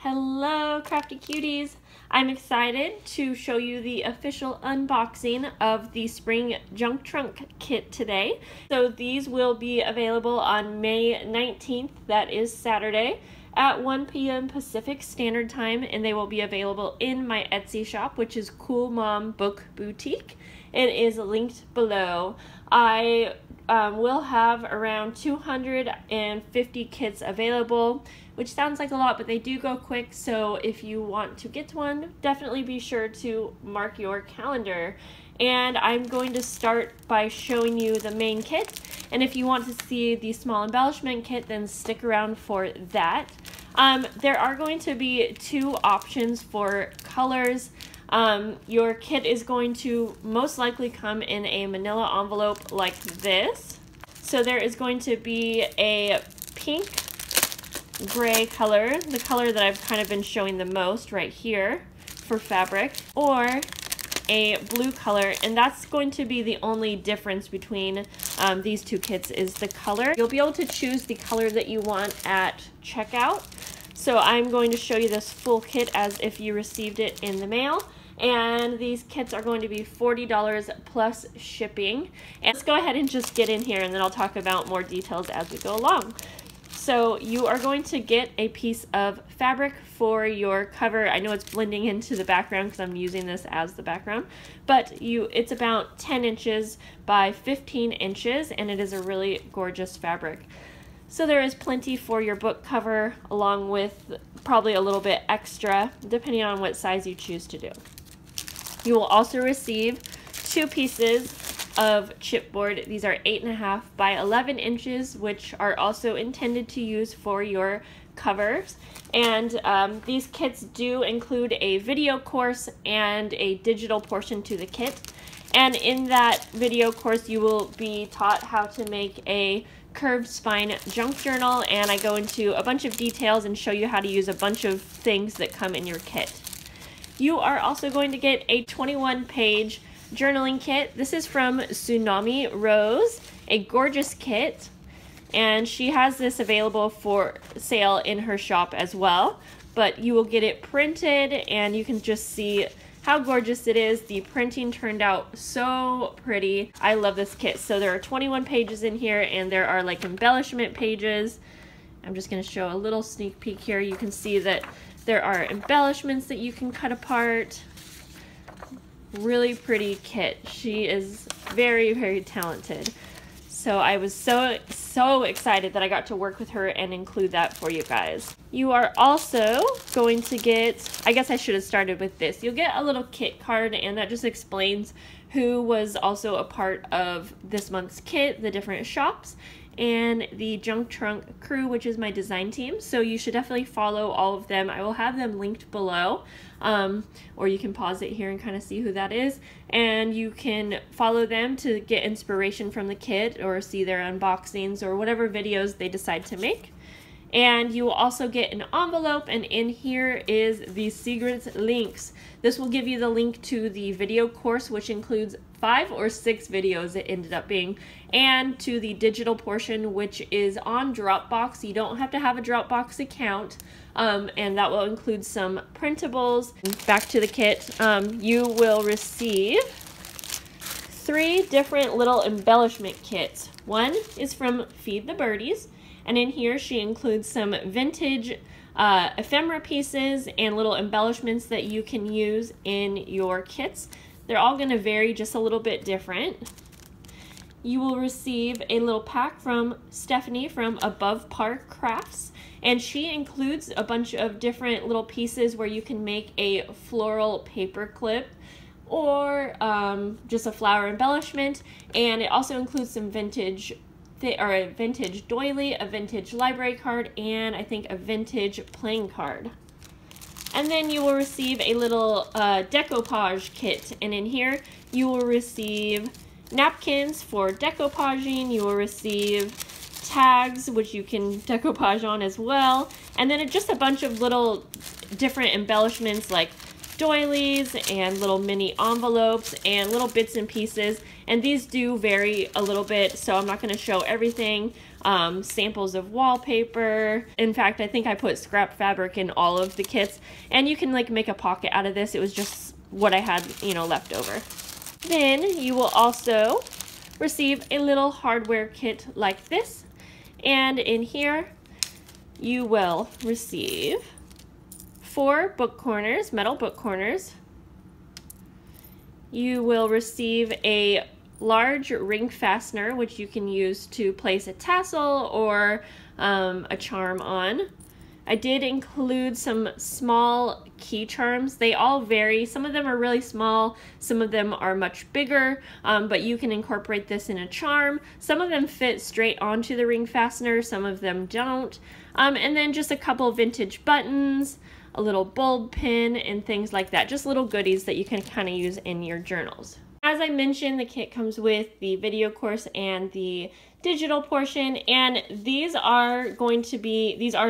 Hello, crafty cuties! I'm excited to show you the official unboxing of the spring junk trunk kit today. So these will be available on May 19th, that is Saturday, at 1 p.m. Pacific Standard Time, and they will be available in my Etsy shop, which is Cool Mom Book Boutique. It is linked below. I will have around 250 kits available, which sounds like a lot, but they do go quick, so if you want to get one, definitely be sure to mark your calendar. And I'm going to start by showing you the main kit, and if you want to see the small embellishment kit, then stick around for that. There are going to be two options for colors. Your kit is going to most likely come in a manila envelope like this. So there is going to be a pink, gray color, the color that I've kind of been showing the most right here for fabric, or a blue color, and that's going to be the only difference between these two kits is the color. You'll be able to choose the color that you want at checkout. So I'm going to show you this full kit as if you received it in the mail. And these kits are going to be $40 plus shipping. And let's go ahead and just get in here, and then I'll talk about more details as we go along. So you are going to get a piece of fabric for your cover. I know it's blending into the background because I'm using this as the background, but it's about 10 inches by 15 inches, and it is a really gorgeous fabric. So there is plenty for your book cover, along with probably a little bit extra, depending on what size you choose to do. You will also receive two pieces of chipboard. These are 8.5 by 11 inches, which are also intended to use for your covers. And these kits do include a video course and a digital portion to the kit. And in that video course, you will be taught how to make a curved spine junk journal, and I go into a bunch of details and show you how to use a bunch of things that come in your kit. You are also going to get a 21-page journaling kit. This is from Tsunami Rose, a gorgeous kit, and she has this available for sale in her shop as well, but you will get it printed, and you can just see how gorgeous it is. The printing turned out so pretty. I love this kit. So there are 21 pages in here, and there are like embellishment pages. I'm just going to show a little sneak peek here. You can see that there are embellishments that you can cut apart. Really pretty kit. She is very, very talented. So I was so excited that I got to work with her and include that for you guys. You are also going to get, I guess I should have started with this. You'll get a little kit card, and that just explains who was also a part of this month's kit, the different shops, and the junk trunk crew, which is my design team. So you should definitely follow all of them. I will have them linked below, or you can pause it here and kind of see who that is, and you can follow them to get inspiration from the kit or see their unboxings or whatever videos they decide to make. And you will also get an envelope, and in here is the secret links. This will give you the link to the video course, which includes 5 or 6 videos it ended up being, and to the digital portion, which is on Dropbox. You don't have to have a Dropbox account, and that will include some printables. Back to the kit, you will receive 3 different little embellishment kits. One is from Feed the Birdies, and in here she includes some vintage ephemera pieces and little embellishments that you can use in your kits. They're all going to vary just a little bit different. You will receive a little pack from Stephanie from Above Park Crafts, and she includes a bunch of different little pieces where you can make a floral paper clip or just a flower embellishment, and it also includes some vintage a vintage doily, a vintage library card, and I think a vintage playing card. And then you will receive a little decoupage kit, and in here you will receive napkins for decoupaging. You will receive tags, which you can decoupage on as well, and then just a bunch of little different embellishments like doilies and little mini envelopes and little bits and pieces, and these do vary a little bit, so I'm not going to show everything. samples of wallpaper. In fact, I think I put scrap fabric in all of the kits, and you can like make a pocket out of this. It was just what I had, you know, left over. Then you will also receive a little hardware kit like this, and in here you will receive 4 book corners, metal book corners. You will receive a large ring fastener, which you can use to place a tassel or a charm on. I did include some small key charms. They all vary. Some of them are really small, some of them are much bigger, but you can incorporate this in a charm. Some of them fit straight onto the ring fastener, some of them don't. And then just a couple vintage buttons, a little bulb pin, and things like that. Just little goodies that you can kind of use in your journals. As I mentioned, the kit comes with the video course and the digital portion, and these are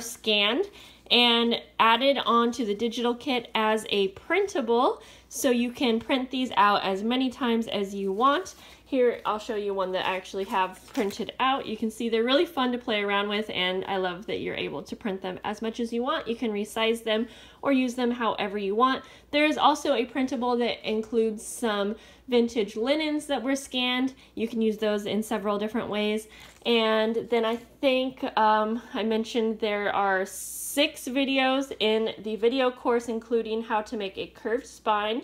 scanned and added onto the digital kit as a printable, so you can print these out as many times as you want. Here, I'll show you one that I actually have printed out. You can see they're really fun to play around with, and I love that you're able to print them as much as you want. You can resize them or use them however you want. There is also a printable that includes some vintage linens that were scanned. You can use those in several different ways. And then I think I mentioned there are 6 videos in the video course, including how to make a curved spine.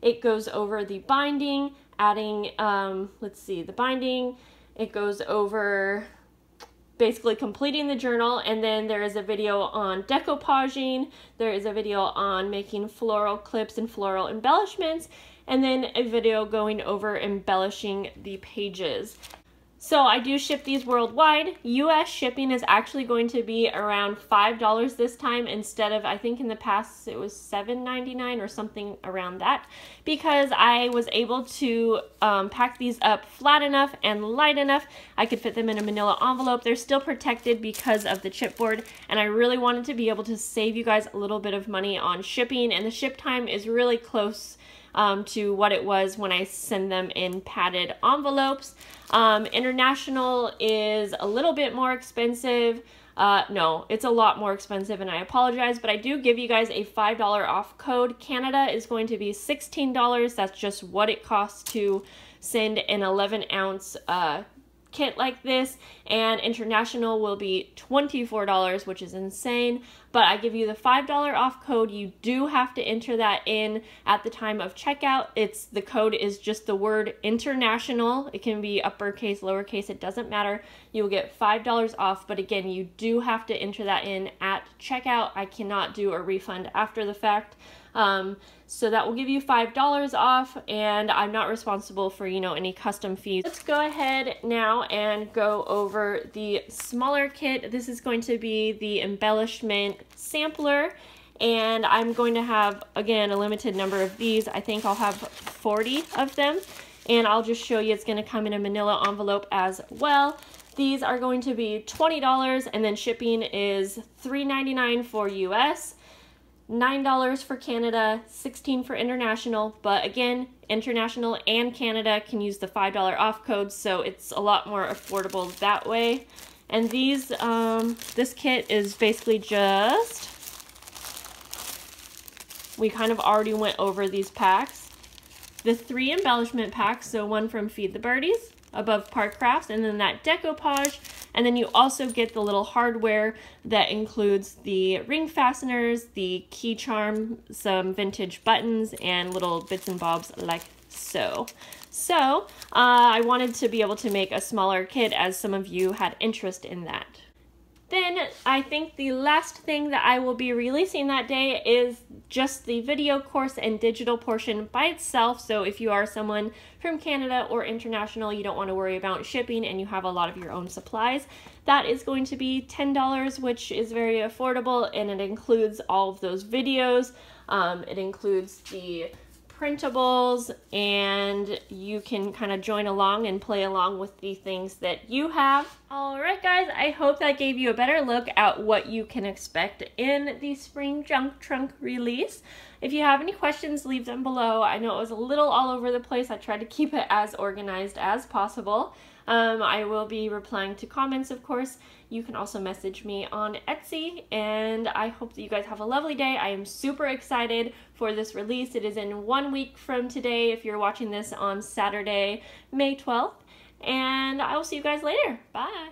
It goes over the binding, adding, the binding. It goes over basically completing the journal, and then there is a video on decoupaging. There is a video on making floral clips and floral embellishments, and then a video going over embellishing the pages. So I do ship these worldwide. US shipping is actually going to be around $5 this time instead of, I think in the past it was $7.99 or something around that, because I was able to pack these up flat enough and light enough. I could fit them in a manila envelope. They're still protected because of the chipboard, and I really wanted to be able to save you guys a little bit of money on shipping, and the ship time is really close to what it was when I send them in padded envelopes. International is a little bit more expensive. No, it's a lot more expensive, and I apologize, but I do give you guys a $5 off code. Canada is going to be $16. That's just what it costs to send an 11-ounce kit like this, and international will be $24, which is insane, but I give you the $5 off code. You do have to enter that in at the time of checkout. The code is just the word international. It can be uppercase, lowercase, it doesn't matter. You will get $5 off, but again, you do have to enter that in at checkout. I cannot do a refund after the fact. So that will give you $5 off, and I'm not responsible for, any custom fees. Let's go ahead now and go over the smaller kit. This is going to be the embellishment sampler, and I'm going to have, again, a limited number of these. I think I'll have 40 of them, and I'll just show you it's going to come in a manila envelope as well. These are going to be $20, and then shipping is $3.99 for US. $9 for Canada, $16 for international, but again, international and Canada can use the $5 off code, so it's a lot more affordable that way. And these, this kit is basically just, we kind of already went over these packs. The 3 embellishment packs, so one from Feed the Birdies, Above Park Crafts, and then that decoupage. And then you also get the little hardware that includes the ring fasteners, the key charm, some vintage buttons, and little bits and bobs like so. So I wanted to be able to make a smaller kit, as some of you had interest in that. Then I think the last thing that I will be releasing that day is just the video course and digital portion by itself. So if you are someone from Canada or international, you don't want to worry about shipping and you have a lot of your own supplies, that is going to be $10, which is very affordable, and it includes all of those videos. It includes the printables, and you can kind of join along and play along with the things that you have. Alright guys, I hope that gave you a better look at what you can expect in the spring junk trunk release. If you have any questions, leave them below. I know it was a little all over the place. I tried to keep it as organized as possible. I will be replying to comments, of course. You can also message me on Etsy, and I hope that you guys have a lovely day. I am super excited for this release. It is in 1 week from today if you're watching this on Saturday, May 12th, and I will see you guys later. Bye!